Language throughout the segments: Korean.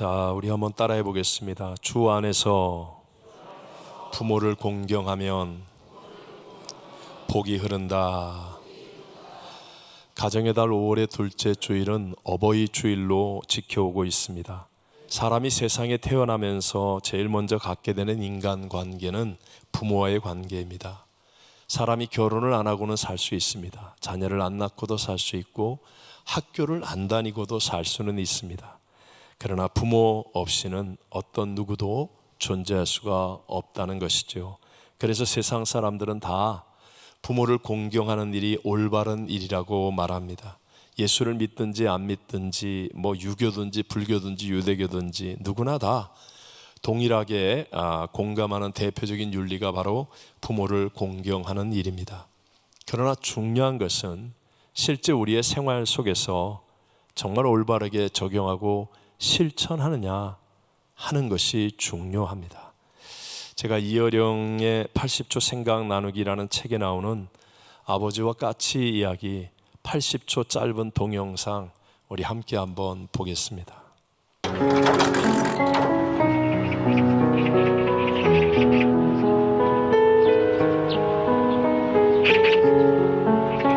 자, 우리 한번 따라해 보겠습니다. 주 안에서 부모를 공경하면 복이 흐른다. 가정의 달 5월의 둘째 주일은 어버이 주일로 지켜오고 있습니다. 사람이 세상에 태어나면서 제일 먼저 갖게 되는 인간관계는 부모와의 관계입니다. 사람이 결혼을 안 하고는 살 수 있습니다. 자녀를 안 낳고도 살 수 있고 학교를 안 다니고도 살 수는 있습니다. 그러나 부모 없이는 어떤 누구도 존재할 수가 없다는 것이죠. 그래서 세상 사람들은 다 부모를 공경하는 일이 올바른 일이라고 말합니다. 예수를 믿든지 안 믿든지 유교든지 불교든지 유대교든지 누구나 다 동일하게 공감하는 대표적인 윤리가 바로 부모를 공경하는 일입니다. 그러나 중요한 것은 실제 우리의 생활 속에서 정말 올바르게 적용하고 실천하느냐 하는 것이 중요합니다. 제가 이어령의 80초 생각 나누기라는 책에 나오는 아버지와 까치 이야기 80초 짧은 동영상 우리 함께 한번 보겠습니다.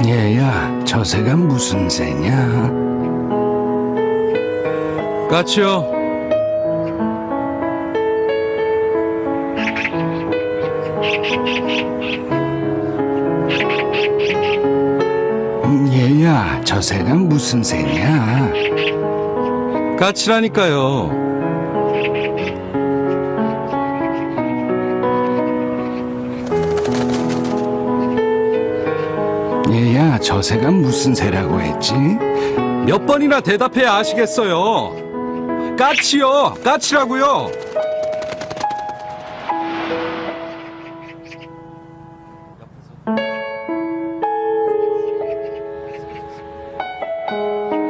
얘야, 저 새가 무슨 새냐? 까치요. 얘야, 저 새가 무슨 새냐? 까치라니까요. 얘야, 저 새가 무슨 새라고 했지? 몇 번이나 대답해야 아시겠어요. 까치요. 까치라고요.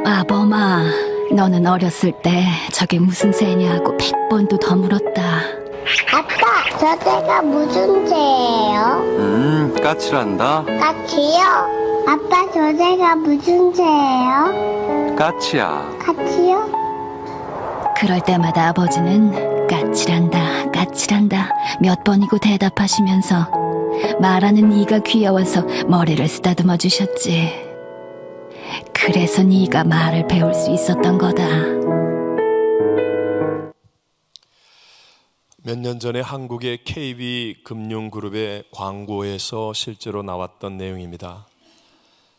아범아, 너는 어렸을 때 저게 무슨 새냐고 100번도 더 물었다. 아빠, 저 새가 무슨 새예요? 까치란다. 까치요? 아빠, 저 새가 무슨 새예요? 까치야. 까치요? 그럴 때마다 아버지는 까칠한다, 까칠한다 몇 번이고 대답하시면서 말하는 네가 귀여워서 머리를 쓰다듬어 주셨지. 그래서 네가 말을 배울 수 있었던 거다. 몇 년 전에 한국의 KB금융그룹의 광고에서 실제로 나왔던 내용입니다.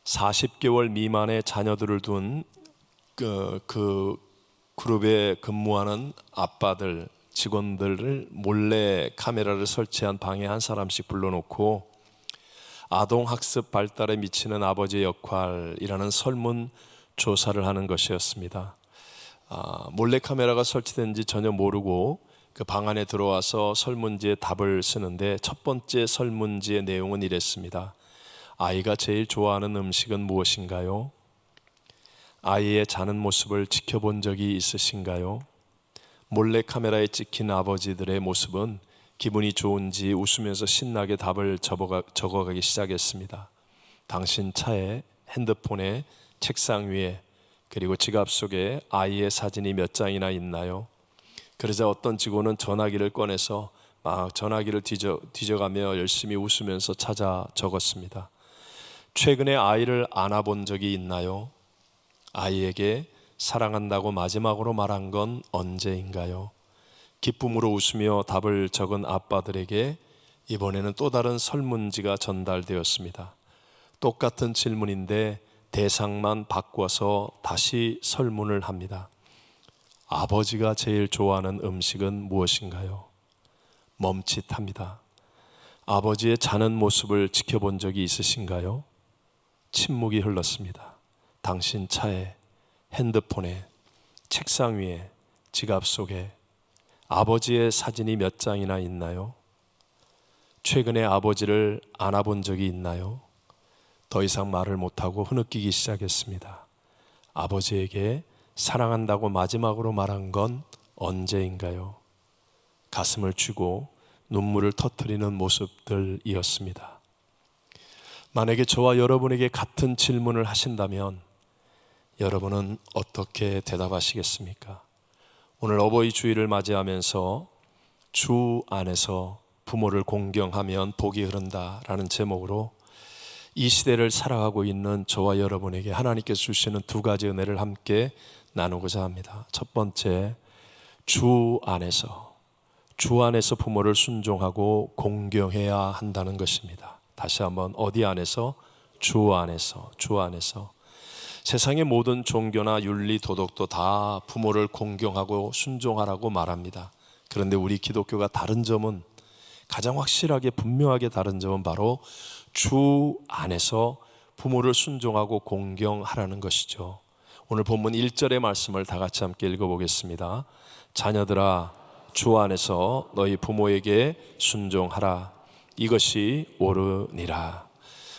40개월 미만의 자녀들을 둔 그 그룹에 근무하는 아빠들, 직원들을 몰래 카메라를 설치한 방에 한 사람씩 불러놓고 아동학습 발달에 미치는 아버지의 역할이라는 설문 조사를 하는 것이었습니다. 몰래 카메라가 설치된지 전혀 모르고 그 방 안에 들어와서 설문지에 답을 쓰는데 첫 번째 설문지의 내용은 이랬습니다. 아이가 제일 좋아하는 음식은 무엇인가요? 아이의 자는 모습을 지켜본 적이 있으신가요? 몰래 카메라에 찍힌 아버지들의 모습은 기분이 좋은지 웃으면서 신나게 답을 적어가기 시작했습니다. 당신 차에, 핸드폰에, 책상 위에, 그리고 지갑 속에 아이의 사진이 몇 장이나 있나요? 그러자 어떤 직원은 전화기를 꺼내서 막 전화기를 뒤져가며 열심히 웃으면서 찾아 적었습니다. 최근에 아이를 안아본 적이 있나요? 아이에게 사랑한다고 마지막으로 말한 건 언제인가요? 기쁨으로 웃으며 답을 적은 아빠들에게 이번에는 또 다른 설문지가 전달되었습니다. 똑같은 질문인데 대상만 바꿔서 다시 설문을 합니다. 아버지가 제일 좋아하는 음식은 무엇인가요? 멈칫합니다. 아버지의 자는 모습을 지켜본 적이 있으신가요? 침묵이 흘렀습니다. 당신 차에, 핸드폰에, 책상 위에, 지갑 속에 아버지의 사진이 몇 장이나 있나요? 최근에 아버지를 안아본 적이 있나요? 더 이상 말을 못하고 흐느끼기 시작했습니다. 아버지에게 사랑한다고 마지막으로 말한 건 언제인가요? 가슴을 쥐고 눈물을 터뜨리는 모습들이었습니다. 만약에 저와 여러분에게 같은 질문을 하신다면 여러분은 어떻게 대답하시겠습니까? 오늘 어버이 주일을 맞이하면서 주 안에서 부모를 공경하면 복이 흐른다라는 제목으로 이 시대를 살아가고 있는 저와 여러분에게 하나님께서 주시는 두 가지 은혜를 함께 나누고자 합니다. 첫 번째, 주 안에서 부모를 순종하고 공경해야 한다는 것입니다. 다시 한번, 어디 안에서? 주 안에서. 세상의 모든 종교나 윤리, 도덕도 다 부모를 공경하고 순종하라고 말합니다. 그런데 우리 기독교가 다른 점은, 가장 확실하게 분명하게 다른 점은 바로 주 안에서 부모를 순종하고 공경하라는 것이죠. 오늘 본문 1절의 말씀을 다 같이 함께 읽어보겠습니다. 자녀들아, 주 안에서 너희 부모에게 순종하라. 이것이 옳으니라.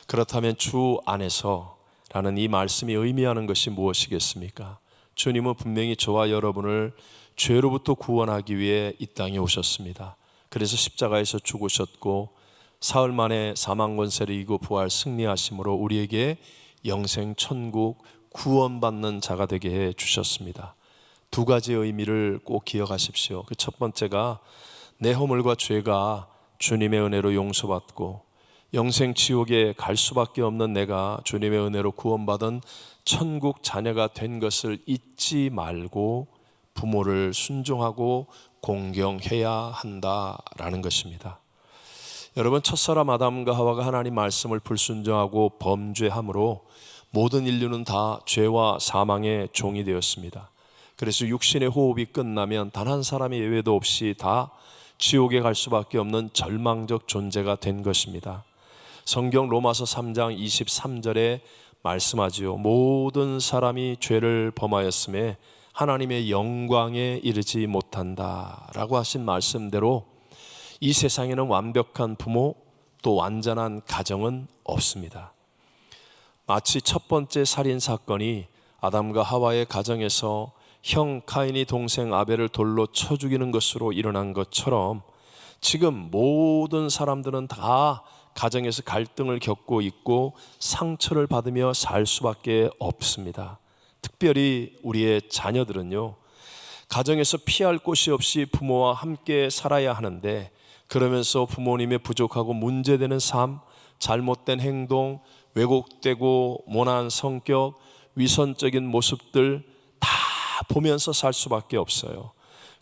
그렇다면 주 안에서 라는 이 말씀이 의미하는 것이 무엇이겠습니까? 주님은 분명히 저와 여러분을 죄로부터 구원하기 위해 이 땅에 오셨습니다. 그래서 십자가에서 죽으셨고 사흘 만에 사망 권세를 이기고 부활 승리하심으로 우리에게 영생 천국 구원받는 자가 되게 해 주셨습니다. 두 가지의 의미를 꼭 기억하십시오. 그 첫 번째가 내 허물과 죄가 주님의 은혜로 용서받고 영생 지옥에 갈 수밖에 없는 내가 주님의 은혜로 구원받은 천국 자녀가 된 것을 잊지 말고 부모를 순종하고 공경해야 한다라는 것입니다. 여러분, 첫사람 아담과 하와가 하나님 말씀을 불순종하고 범죄함으로 모든 인류는 다 죄와 사망의 종이 되었습니다. 그래서 육신의 호흡이 끝나면 단 한 사람의 예외도 없이 다 지옥에 갈 수밖에 없는 절망적 존재가 된 것입니다. 성경 로마서 3장 23절에 말씀하지요. 모든 사람이 죄를 범하였음에 하나님의 영광에 이르지 못한다 라고 하신 말씀대로 이 세상에는 완벽한 부모, 또 완전한 가정은 없습니다. 마치 첫 번째 살인 사건이 아담과 하와의 가정에서 형 카인이 동생 아벨을 돌로 쳐 죽이는 것으로 일어난 것처럼 지금 모든 사람들은 다 가정에서 갈등을 겪고 있고 상처를 받으며 살 수밖에 없습니다. 특별히 우리의 자녀들은요, 가정에서 피할 곳이 없이 부모와 함께 살아야 하는데, 그러면서 부모님의 부족하고 문제되는 삶, 잘못된 행동, 왜곡되고 모난 성격, 위선적인 모습들 다 보면서 살 수밖에 없어요.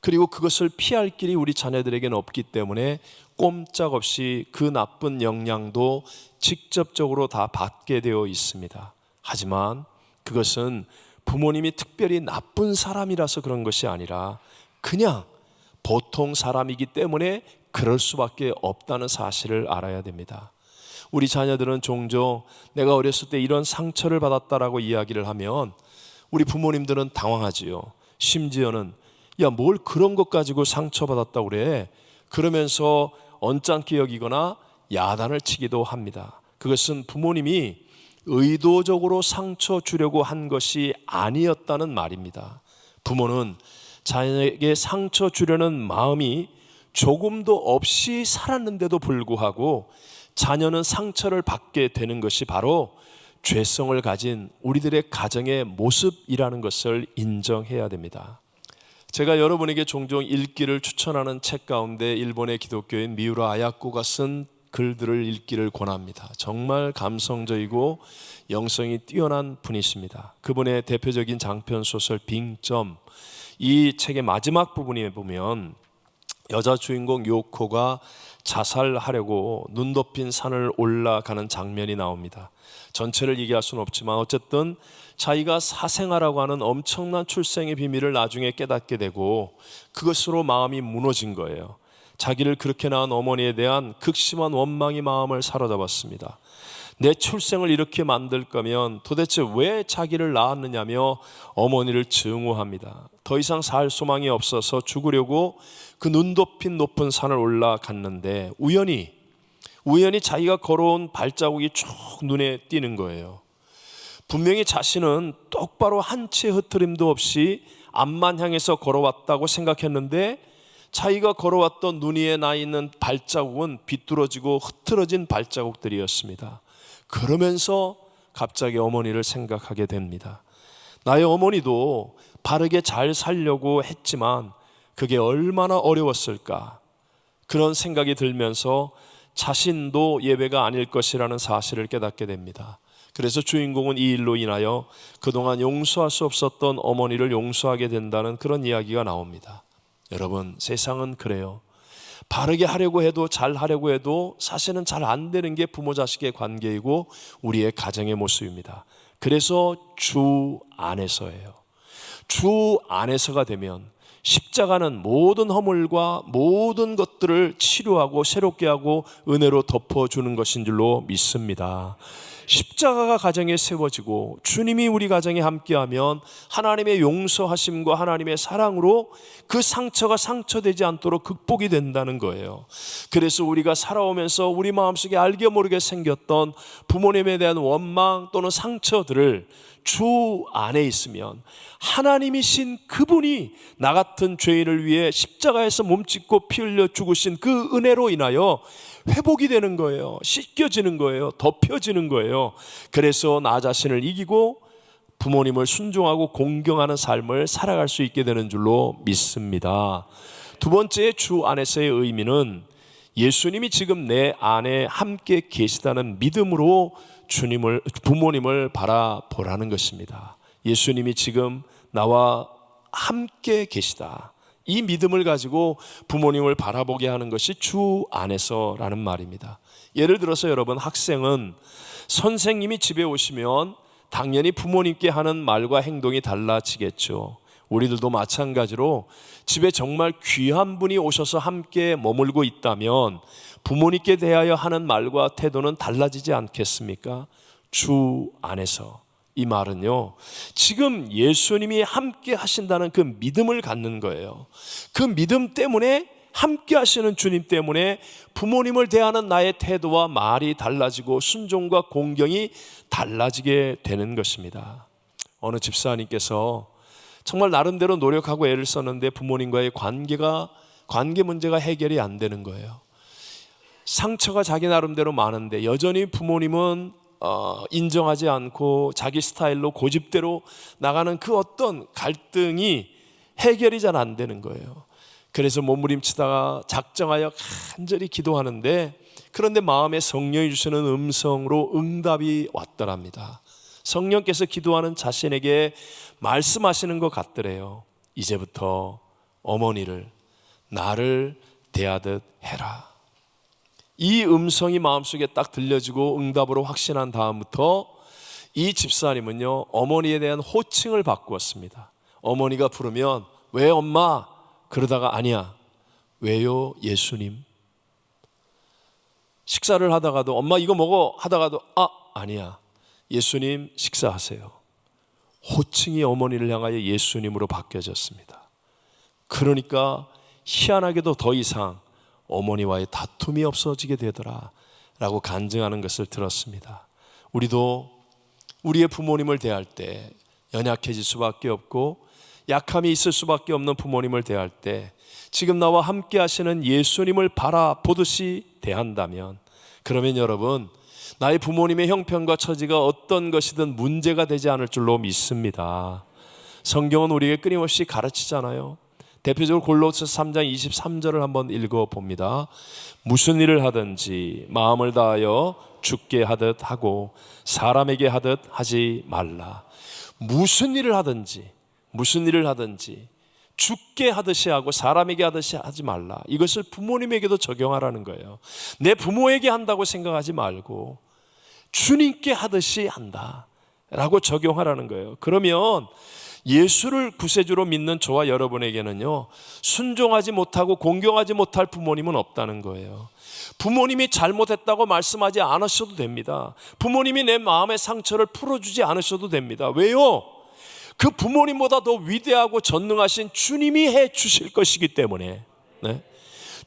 그리고 그것을 피할 길이 우리 자녀들에게는 없기 때문에 꼼짝없이 그 나쁜 영향도 직접적으로 다 받게 되어 있습니다. 하지만 그것은 부모님이 특별히 나쁜 사람이라서 그런 것이 아니라 그냥 보통 사람이기 때문에 그럴 수밖에 없다는 사실을 알아야 됩니다. 우리 자녀들은 종종 내가 어렸을 때 이런 상처를 받았다라고 이야기를 하면 우리 부모님들은 당황하지요. 심지어는 야, 뭘 그런 것 가지고 상처받았다고 그래? 그러면서 언짢게 여기거나 야단을 치기도 합니다. 그것은 부모님이 의도적으로 상처 주려고 한 것이 아니었다는 말입니다. 부모는 자녀에게 상처 주려는 마음이 조금도 없이 살았는데도 불구하고 자녀는 상처를 받게 되는 것이 바로 죄성을 가진 우리들의 가정의 모습이라는 것을 인정해야 됩니다. 제가 여러분에게 종종 읽기를 추천하는 책 가운데 일본의 기독교인 미우라 아야코가 쓴 글들을 읽기를 권합니다. 정말 감성적이고 영성이 뛰어난 분이십니다. 그분의 대표적인 장편소설 빙점, 이 책의 마지막 부분에 보면 여자 주인공 요코가 자살하려고 눈 덮인 산을 올라가는 장면이 나옵니다. 전체를 얘기할 수는 없지만 어쨌든 자기가 사생아라고 하는 엄청난 출생의 비밀을 나중에 깨닫게 되고 그것으로 마음이 무너진 거예요. 자기를 그렇게 낳은 어머니에 대한 극심한 원망이 마음을 사로잡았습니다. 내 출생을 이렇게 만들 거면 도대체 왜 자기를 낳았느냐며 어머니를 증오합니다. 더 이상 살 소망이 없어서 죽으려고 그 눈 덮인 높은 산을 올라갔는데 우연히 자기가 걸어온 발자국이 쭉 눈에 띄는 거예요. 분명히 자신은 똑바로 한 채 흐트림도 없이 앞만 향해서 걸어왔다고 생각했는데 자기가 걸어왔던 눈 위에 나 있는 발자국은 비뚤어지고 흐트러진 발자국들이었습니다. 그러면서 갑자기 어머니를 생각하게 됩니다. 나의 어머니도 바르게 잘 살려고 했지만 그게 얼마나 어려웠을까, 그런 생각이 들면서 자신도 예배가 아닐 것이라는 사실을 깨닫게 됩니다. 그래서 주인공은 이 일로 인하여 그동안 용서할 수 없었던 어머니를 용서하게 된다는 그런 이야기가 나옵니다. 여러분, 세상은 그래요. 바르게 하려고 해도, 잘 하려고 해도 사실은 잘 안 되는 게 부모 자식의 관계이고 우리의 가정의 모습입니다. 그래서 주 안에서예요. 주 안에서가 되면 십자가는 모든 허물과 모든 것들을 치료하고 새롭게 하고 은혜로 덮어주는 것인 줄로 믿습니다. 십자가가 가정에 세워지고 주님이 우리 가정에 함께하면 하나님의 용서하심과 하나님의 사랑으로 그 상처가 상처되지 않도록 극복이 된다는 거예요. 그래서 우리가 살아오면서 우리 마음속에 알게 모르게 생겼던 부모님에 대한 원망 또는 상처들을 주 안에 있으면 하나님이신 그분이 나 같은 죄인을 위해 십자가에서 몸짓고 피 흘려 죽으신 그 은혜로 인하여 회복이 되는 거예요. 씻겨지는 거예요. 덮여지는 거예요. 그래서 나 자신을 이기고 부모님을 순종하고 공경하는 삶을 살아갈 수 있게 되는 줄로 믿습니다. 두 번째, 주 안에서의 의미는 예수님이 지금 내 안에 함께 계시다는 믿음으로 부모님을 바라보라는 것입니다. 예수님이 지금 나와 함께 계시다, 이 믿음을 가지고 부모님을 바라보게 하는 것이 주 안에서라는 말입니다. 예를 들어서 여러분, 학생은 선생님이 집에 오시면 당연히 부모님께 하는 말과 행동이 달라지겠죠. 우리들도 마찬가지로 집에 정말 귀한 분이 오셔서 함께 머물고 있다면 부모님께 대하여 하는 말과 태도는 달라지지 않겠습니까? 주 안에서. 이 말은요, 지금 예수님이 함께 하신다는 그 믿음을 갖는 거예요. 그 믿음 때문에, 함께 하시는 주님 때문에 부모님을 대하는 나의 태도와 말이 달라지고 순종과 공경이 달라지게 되는 것입니다. 어느 집사님께서 정말 나름대로 노력하고 애를 썼는데 부모님과의 관계 문제가 해결이 안 되는 거예요. 상처가 자기 나름대로 많은데 여전히 부모님은 인정하지 않고 자기 스타일로 고집대로 나가는 그 어떤 갈등이 해결이 잘 안 되는 거예요. 그래서 몸부림치다가 작정하여 간절히 기도하는데, 그런데 마음에 성령이 주시는 음성으로 응답이 왔더랍니다. 성령께서 기도하는 자신에게 말씀하시는 것 같더래요. 이제부터 어머니를 나를 대하듯 해라. 이 음성이 마음속에 딱 들려지고 응답으로 확신한 다음부터 이 집사님은요, 어머니에 대한 호칭을 바꾸었습니다. 어머니가 부르면 왜 엄마? 그러다가 아니야, 왜요 예수님? 식사를 하다가도 엄마 이거 먹어 하다가도 아니야, 예수님 식사하세요. 호칭이 어머니를 향하여 예수님으로 바뀌어졌습니다. 그러니까 희한하게도 더 이상 어머니와의 다툼이 없어지게 되더라 라고 간증하는 것을 들었습니다. 우리도 우리의 부모님을 대할 때 연약해질 수밖에 없고 약함이 있을 수밖에 없는 부모님을 대할 때 지금 나와 함께 하시는 예수님을 바라보듯이 대한다면, 그러면 여러분, 나의 부모님의 형편과 처지가 어떤 것이든 문제가 되지 않을 줄로 믿습니다. 성경은 우리에게 끊임없이 가르치잖아요. 대표적으로 골로새 3장 23절을 한번 읽어봅니다. 무슨 일을 하든지 마음을 다하여 주께 하듯 하고 사람에게 하듯 하지 말라. 무슨 일을 하든지 주께 하듯이 하고 사람에게 하듯이 하지 말라. 이것을 부모님에게도 적용하라는 거예요. 내 부모에게 한다고 생각하지 말고 주님께 하듯이 한다 라고 적용하라는 거예요. 그러면 예수를 구세주로 믿는 저와 여러분에게는요, 순종하지 못하고 공경하지 못할 부모님은 없다는 거예요. 부모님이 잘못했다고 말씀하지 않으셔도 됩니다. 부모님이 내 마음의 상처를 풀어주지 않으셔도 됩니다. 왜요? 그 부모님보다 더 위대하고 전능하신 주님이 해 주실 것이기 때문에.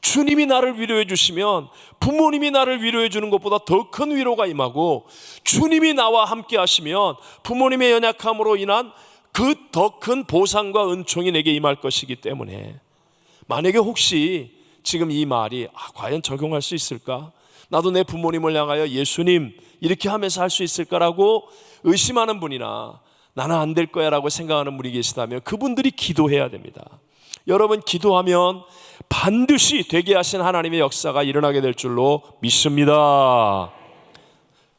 주님이 나를 위로해 주시면 부모님이 나를 위로해 주는 것보다 더 큰 위로가 임하고, 주님이 나와 함께 하시면 부모님의 연약함으로 인한 그 더 큰 보상과 은총이 내게 임할 것이기 때문에, 만약에 혹시 지금 이 말이 과연 적용할 수 있을까? 나도 내 부모님을 향하여 예수님 이렇게 하면서 할 수 있을까라고 의심하는 분이나, 나는 안 될 거야 라고 생각하는 분이 계시다면 그분들이 기도해야 됩니다. 여러분, 기도하면 반드시 되게 하신 하나님의 역사가 일어나게 될 줄로 믿습니다.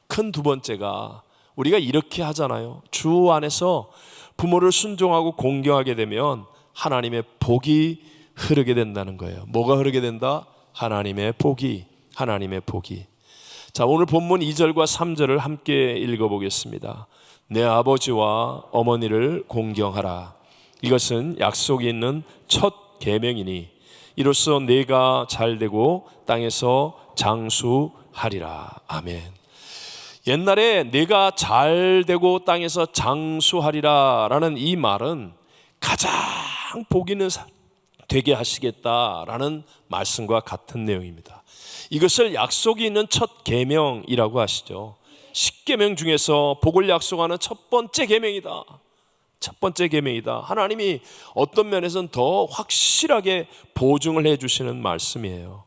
큰 두 번째가 우리가 이렇게 하잖아요. 주 안에서 부모를 순종하고 공경하게 되면 하나님의 복이 흐르게 된다는 거예요. 뭐가 흐르게 된다? 하나님의 복이, 하나님의 복이. 자, 오늘 본문 2절과 3절을 함께 읽어보겠습니다. 내 아버지와 어머니를 공경하라. 이것은 약속이 있는 첫 계명이니 이로써 내가 잘되고 땅에서 장수하리라. 아멘. 옛날에 내가 잘되고 땅에서 장수하리라 라는 이 말은 가장 복 있는 되게 하시겠다라는 말씀과 같은 내용입니다. 이것을 약속이 있는 첫 계명이라고 하시죠. 10계명 중에서 복을 약속하는 첫 번째 계명이다. 첫 번째 계명이다. 하나님이 어떤 면에서는 더 확실하게 보증을 해주시는 말씀이에요.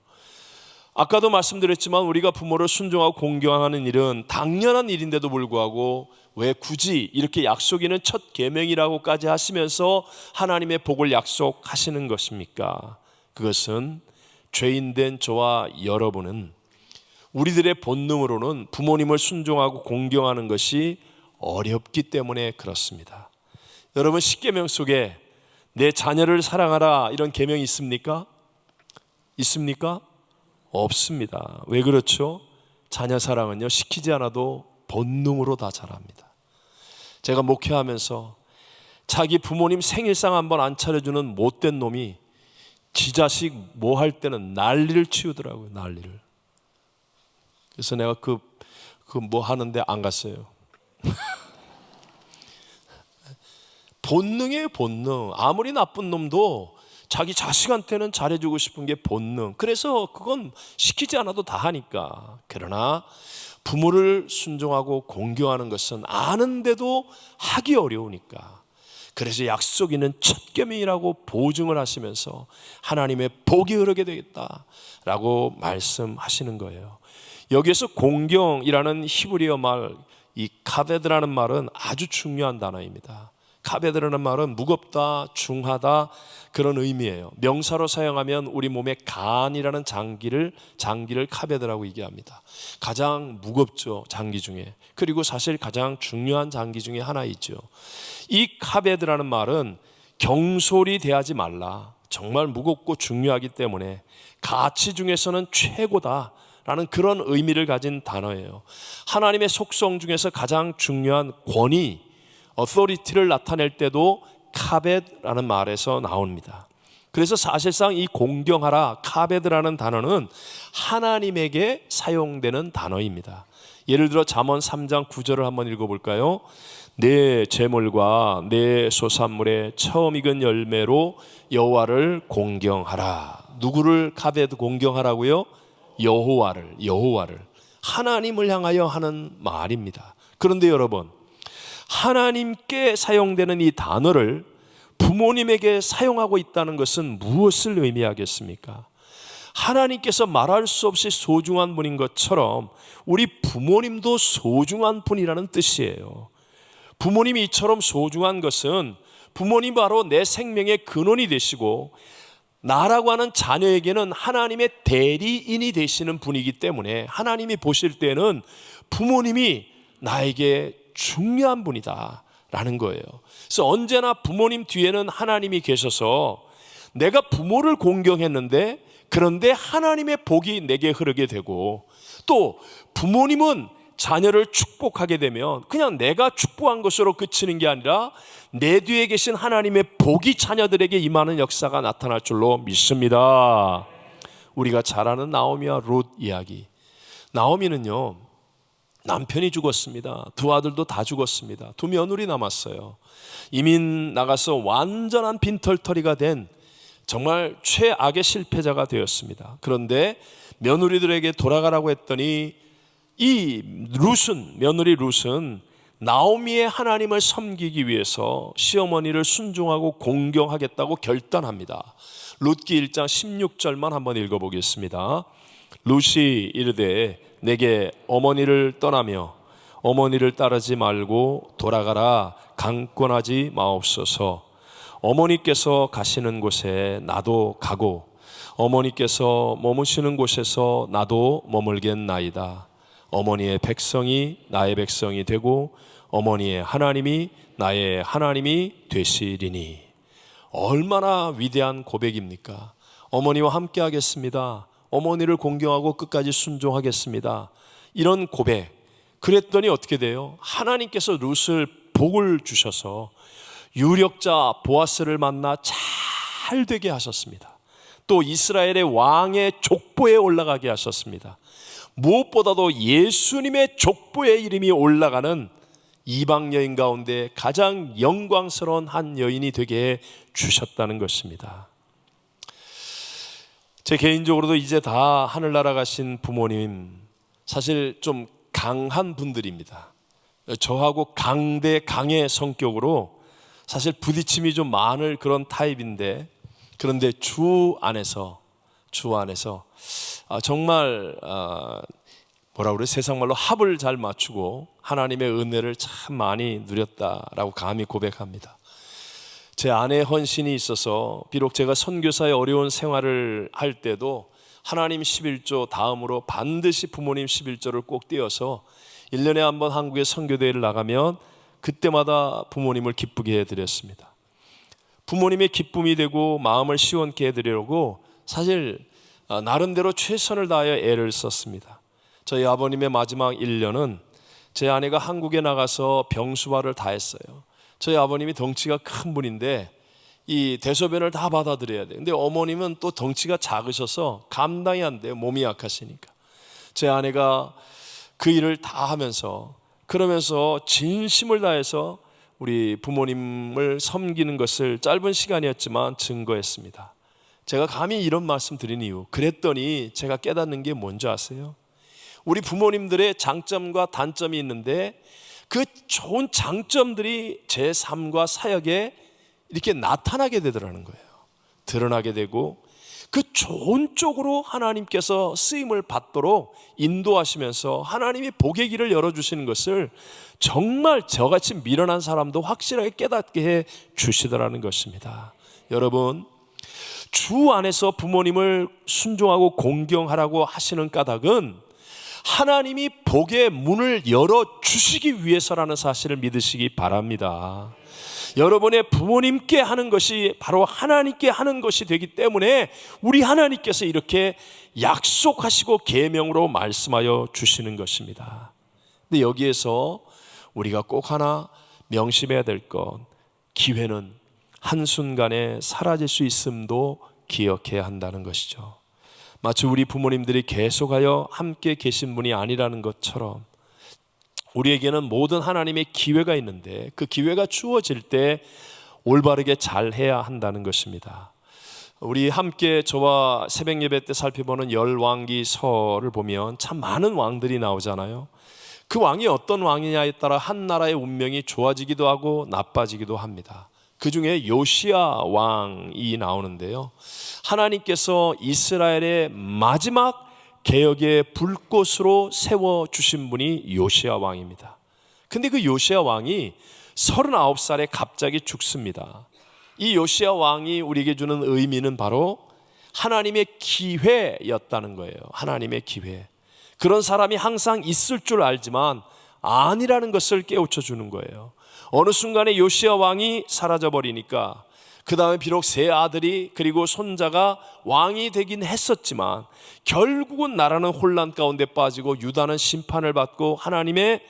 아까도 말씀드렸지만 우리가 부모를 순종하고 공경하는 일은 당연한 일인데도 불구하고 왜 굳이 이렇게 약속 있는 첫 계명이라고까지 하시면서 하나님의 복을 약속하시는 것입니까? 그것은 죄인된 저와 여러분은 우리들의 본능으로는 부모님을 순종하고 공경하는 것이 어렵기 때문에 그렇습니다. 여러분, 10계명 속에 내 자녀를 사랑하라 이런 계명이 있습니까? 있습니까? 없습니다. 왜 그렇죠? 자녀 사랑은요, 시키지 않아도 본능으로 다 자랍니다. 제가 목회하면서 자기 부모님 생일상 한번 안 차려주는 못된 놈이 지 자식 뭐 할 때는 난리를 치우더라고요. 난리를. 그래서 내가 그 뭐 하는데 안 갔어요. 본능이에요, 본능. 아무리 나쁜 놈도 자기 자식한테는 잘해주고 싶은 게 본능. 그래서 그건 시키지 않아도 다 하니까. 그러나 부모를 순종하고 공경하는 것은 아는데도 하기 어려우니까. 그래서 약속 있는 첫 계명이라고 보증을 하시면서 하나님의 복이 흐르게 되겠다라고 말씀하시는 거예요. 여기에서 공경이라는 히브리어 말, 이 카베드라는 말은 아주 중요한 단어입니다. 카베드라는 말은 무겁다, 중하다 그런 의미예요. 명사로 사용하면 우리 몸의 간이라는 장기를 카베드라고 얘기합니다. 가장 무겁죠, 장기 중에. 그리고 사실 가장 중요한 장기 중에 하나이죠. 이 카베드라는 말은 경솔히 대하지 말라. 정말 무겁고 중요하기 때문에 가치 중에서는 최고다 라는 그런 의미를 가진 단어예요. 하나님의 속성 중에서 가장 중요한 권위, authority를 나타낼 때도 카벳라는 말에서 나옵니다. 그래서 사실상 이 공경하라, 카벳이라는 단어는 하나님에게 사용되는 단어입니다. 예를 들어 잠언 3장 9절을 한번 읽어볼까요? 내 재물과 내 소산물의 처음 익은 열매로 여호와를 공경하라. 누구를 카벳 공경하라고요? 여호와를 하나님을 향하여 하는 말입니다. 그런데 여러분, 하나님께 사용되는 이 단어를 부모님에게 사용하고 있다는 것은 무엇을 의미하겠습니까? 하나님께서 말할 수 없이 소중한 분인 것처럼 우리 부모님도 소중한 분이라는 뜻이에요. 부모님이 이처럼 소중한 것은 부모님 바로 내 생명의 근원이 되시고 나라고 하는 자녀에게는 하나님의 대리인이 되시는 분이기 때문에 하나님이 보실 때는 부모님이 나에게 중요한 분이다 라는 거예요. 그래서 언제나 부모님 뒤에는 하나님이 계셔서 내가 부모를 공경했는데 그런데 하나님의 복이 내게 흐르게 되고 또 부모님은 자녀를 축복하게 되면 그냥 내가 축복한 것으로 그치는 게 아니라 내 뒤에 계신 하나님의 복이 자녀들에게 임하는 역사가 나타날 줄로 믿습니다. 우리가 잘 아는 나오미와 룻 이야기. 나오미는요, 남편이 죽었습니다. 두 아들도 다 죽었습니다. 두 며느리 남았어요. 이민 나가서 완전한 빈털터리가 된 정말 최악의 실패자가 되었습니다. 그런데 며느리들에게 돌아가라고 했더니 이 며느리 룻은 나오미의 하나님을 섬기기 위해서 시어머니를 순종하고 공경하겠다고 결단합니다. 룻기 1장 16절만 한번 읽어보겠습니다. 룻이 이르되 내게 어머니를 떠나며 어머니를 따르지 말고 돌아가라. 강권하지 마옵소서. 어머니께서 가시는 곳에 나도 가고 어머니께서 머무시는 곳에서 나도 머물겠나이다. 어머니의 백성이 나의 백성이 되고 어머니의 하나님이 나의 하나님이 되시리니. 얼마나 위대한 고백입니까? 어머니와 함께 하겠습니다. 어머니를 공경하고 끝까지 순종하겠습니다. 이런 고백. 그랬더니 어떻게 돼요? 하나님께서 룻을 복을 주셔서 유력자 보아스를 만나 잘 되게 하셨습니다. 또 이스라엘의 왕의 족보에 올라가게 하셨습니다. 무엇보다도 예수님의 족보에 이름이 올라가는 이방 여인 가운데 가장 영광스러운 한 여인이 되게 주셨다는 것입니다. 제 개인적으로도 이제 다 하늘나라 가신 부모님 사실 좀 강한 분들입니다. 저하고 강의 성격으로 사실 부딪힘이 좀 많을 그런 타입인데, 그런데 주 안에서 정말 뭐라 그래, 세상말로 합을 잘 맞추고 하나님의 은혜를 참 많이 누렸다라고 감히 고백합니다. 제 아내의 헌신이 있어서 비록 제가 선교사의 어려운 생활을 할 때도 하나님 11조 다음으로 반드시 부모님 11조를 꼭 띄어서 1년에 한 번 한국에 선교대회를 나가면 그때마다 부모님을 기쁘게 해드렸습니다. 부모님의 기쁨이 되고 마음을 시원케 해드리려고 사실 나름대로 최선을 다하여 애를 썼습니다. 저희 아버님의 마지막 1년은 제 아내가 한국에 나가서 병수발을 다 했어요. 저희 아버님이 덩치가 큰 분인데 이 대소변을 다 받아들여야 돼요. 근데 어머님은 또 덩치가 작으셔서 감당이 안 돼요. 몸이 약하시니까. 제 아내가 그 일을 다 하면서, 그러면서 진심을 다해서 우리 부모님을 섬기는 것을 짧은 시간이었지만 증거했습니다. 제가 감히 이런 말씀 드린 이유, 그랬더니 제가 깨닫는 게 뭔지 아세요? 우리 부모님들의 장점과 단점이 있는데 그 좋은 장점들이 제 삶과 사역에 이렇게 나타나게 되더라는 거예요. 드러나게 되고 그 좋은 쪽으로 하나님께서 쓰임을 받도록 인도하시면서 하나님이 복의 길을 열어주시는 것을 정말 저같이 미련한 사람도 확실하게 깨닫게 해 주시더라는 것입니다. 여러분, 주 안에서 부모님을 순종하고 공경하라고 하시는 까닭은 하나님이 복의 문을 열어주시기 위해서라는 사실을 믿으시기 바랍니다. 여러분의 부모님께 하는 것이 바로 하나님께 하는 것이 되기 때문에 우리 하나님께서 이렇게 약속하시고 계명으로 말씀하여 주시는 것입니다. 근데 여기에서 우리가 꼭 하나 명심해야 될 것, 기회는 한순간에 사라질 수 있음도 기억해야 한다는 것이죠. 마치 우리 부모님들이 계속하여 함께 계신 분이 아니라는 것처럼 우리에게는 모든 하나님의 기회가 있는데 그 기회가 주어질 때 올바르게 잘 해야 한다는 것입니다. 우리 함께 저와 새벽 예배 때 살펴보는 열왕기서를 보면 참 많은 왕들이 나오잖아요. 그 왕이 어떤 왕이냐에 따라 한 나라의 운명이 좋아지기도 하고 나빠지기도 합니다. 그 중에 요시야 왕이 나오는데요, 하나님께서 이스라엘의 마지막 개혁의 불꽃으로 세워주신 분이 요시야 왕입니다. 근데 그 요시야 왕이 39살에 갑자기 죽습니다. 이 요시야 왕이 우리에게 주는 의미는 바로 하나님의 기회였다는 거예요. 하나님의 기회. 그런 사람이 항상 있을 줄 알지만 아니라는 것을 깨우쳐 주는 거예요. 어느 순간에 요시야 왕이 사라져 버리니까 그 다음에 비록 세 아들이 그리고 손자가 왕이 되긴 했었지만 결국은 나라는 혼란 가운데 빠지고 유다는 심판을 받고 하나님의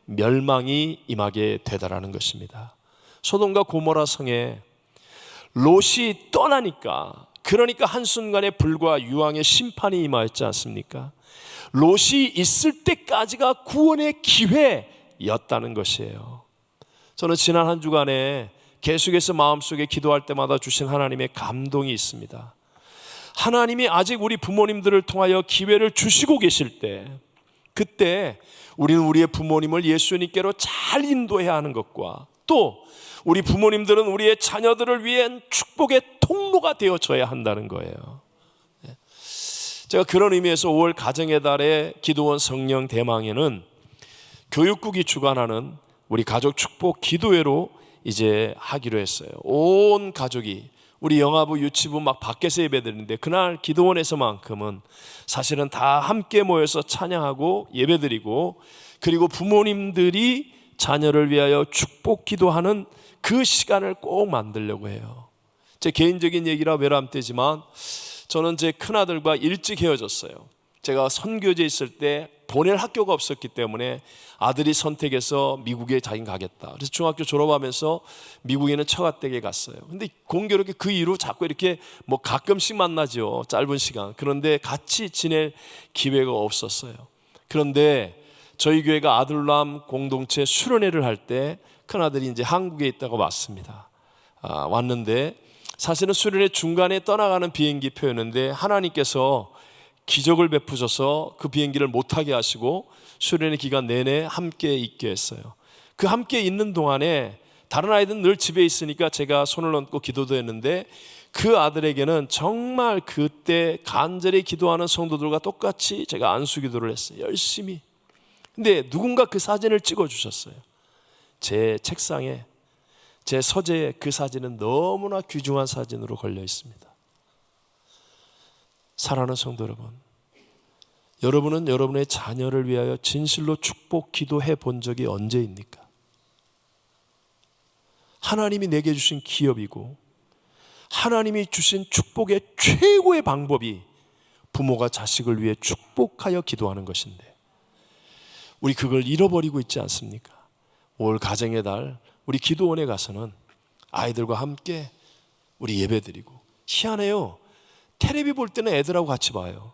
멸망이 임하게 되더라는 것입니다. 소돔과 고모라 성에 롯이 떠나니까, 그러니까 한순간에 불과 유황의 심판이 임하였지 않습니까? 롯이 있을 때까지가 구원의 기회였다는 것이에요. 저는 지난 한 주간에 계속해서 마음속에 기도할 때마다 주신 하나님의 감동이 있습니다. 하나님이 아직 우리 부모님들을 통하여 기회를 주시고 계실 때, 그때 우리는 우리의 부모님을 예수님께로 잘 인도해야 하는 것과 또 우리 부모님들은 우리의 자녀들을 위한 축복의 통로가 되어줘야 한다는 거예요. 제가 그런 의미에서 5월 가정의 달에 기도원 성령 대망에는 교육국이 주관하는 우리 가족 축복 기도회로 이제 하기로 했어요. 온 가족이 우리 영아부 유치부 막 밖에서 예배드리는데 그날 기도원에서만큼은 사실은 다 함께 모여서 찬양하고 예배드리고 그리고 부모님들이 자녀를 위하여 축복 기도하는 그 시간을 꼭 만들려고 해요. 제 개인적인 얘기라 외람되지만 저는 제 큰아들과 일찍 헤어졌어요. 제가 선교지에 있을 때 보낼 학교가 없었기 때문에 아들이 선택해서 미국에 자기는 가겠다. 그래서 중학교 졸업하면서 미국에는 처가댁에 갔어요. 근데 공교롭게 그 이후로 자꾸 이렇게 뭐 가끔씩 만나죠. 짧은 시간. 그런데 같이 지낼 기회가 없었어요. 그런데 저희 교회가 아들람 공동체 수련회를 할 때 큰아들이 이제 한국에 있다고 왔습니다. 왔는데 사실은 수련회 중간에 떠나가는 비행기 표였는데 하나님께서 기적을 베푸셔서 그 비행기를 못 타게 하시고 수련회 기간 내내 함께 있게 했어요. 그 함께 있는 동안에 다른 아이들은 늘 집에 있으니까 제가 손을 얹고 기도도 했는데 그 아들에게는 정말 그때 간절히 기도하는 성도들과 똑같이 제가 안수 기도를 했어요. 열심히. 근데 누군가 그 사진을 찍어 주셨어요. 제 책상에, 제 서재에 그 사진은 너무나 귀중한 사진으로 걸려 있습니다. 사랑하는 성도 여러분, 여러분은 여러분의 자녀를 위하여 진실로 축복 기도해 본 적이 언제입니까? 하나님이 내게 주신 기업이고 하나님이 주신 축복의 최고의 방법이 부모가 자식을 위해 축복하여 기도하는 것인데 우리 그걸 잃어버리고 있지 않습니까? 올 가정의 달 우리 기도원에 가서는 아이들과 함께 우리 예배드리고 희한해요. 텔레비 볼 때는 애들하고 같이 봐요.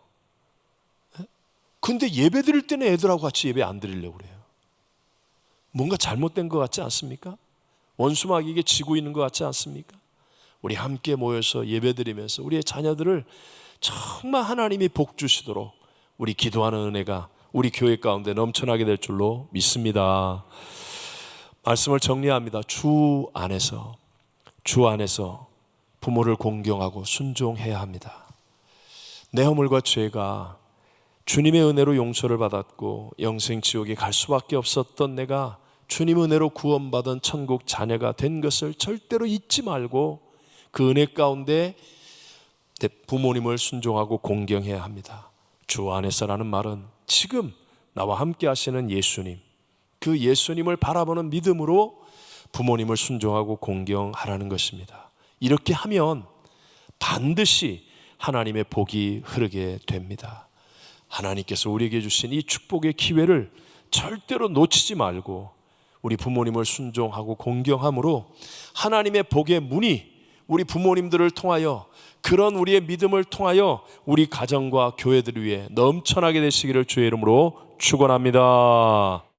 근데 예배 드릴 때는 애들하고 같이 예배 안 드리려고 그래요. 뭔가 잘못된 것 같지 않습니까? 원수마귀에게 지고 있는 것 같지 않습니까? 우리 함께 모여서 예배 드리면서 우리의 자녀들을 정말 하나님이 복 주시도록 우리 기도하는 은혜가 우리 교회 가운데 넘쳐나게 될 줄로 믿습니다. 말씀을 정리합니다. 주 안에서 부모를 공경하고 순종해야 합니다. 내 허물과 죄가 주님의 은혜로 용서를 받았고 영생 지옥에 갈 수밖에 없었던 내가 주님 은혜로 구원받은 천국 자녀가 된 것을 절대로 잊지 말고 그 은혜 가운데 내 부모님을 순종하고 공경해야 합니다. 주 안에서라는 말은 지금 나와 함께 하시는 예수님, 그 예수님을 바라보는 믿음으로 부모님을 순종하고 공경하라는 것입니다. 이렇게 하면 반드시 하나님의 복이 흐르게 됩니다. 하나님께서 우리에게 주신 이 축복의 기회를 절대로 놓치지 말고 우리 부모님을 순종하고 공경함으로 하나님의 복의 문이 우리 부모님들을 통하여 그런 우리의 믿음을 통하여 우리 가정과 교회들 위해 넘쳐나게 되시기를 주의 이름으로 축원합니다.